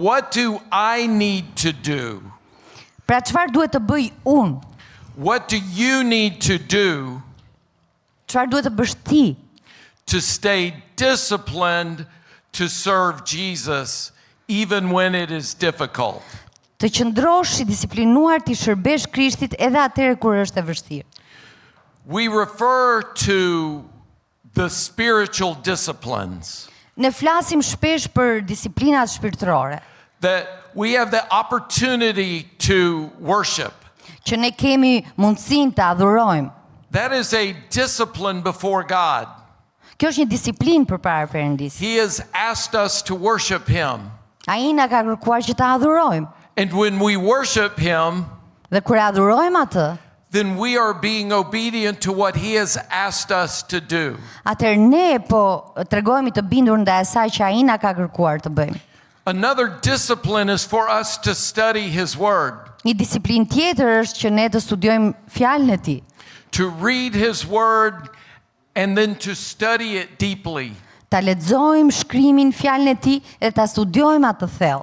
what do I need to do? Pra çfarë duhet të bëj unë? What do you need to do Çfarë duhet të bësh ti to stay disciplined to serve Jesus even when it is difficult? të qëndrosh i disiplinuar të shërbesh Krishtit edhe atëherë kur është e vështirë? We refer to the spiritual disciplines Ne flasim shpesh për disiplinat shpirtërore, that we have the opportunity to worship. që ne kemi mundësinë të adhurojmë. That is a discipline before God. Kjo është një disiplinë përpara Perëndisë. He has asked us to worship Him. Ai na ka kërkuar që ta adhurojmë. And when we worship Him, Dhe kur e adhurojmë atë, then we are being obedient to what He has asked us to do. atëherë ne po tregojmë të bindur ndaj asaj që ai na ka kërkuar të bëjmë. Another discipline is for us to study His Word, Një disiplinë tjetër është që ne të studiojmë fjalën e Tij, to read His Word and then to study it deeply. ta lexojmë shkrimin, fjalën e Tij dhe ta studiojmë atë thellë.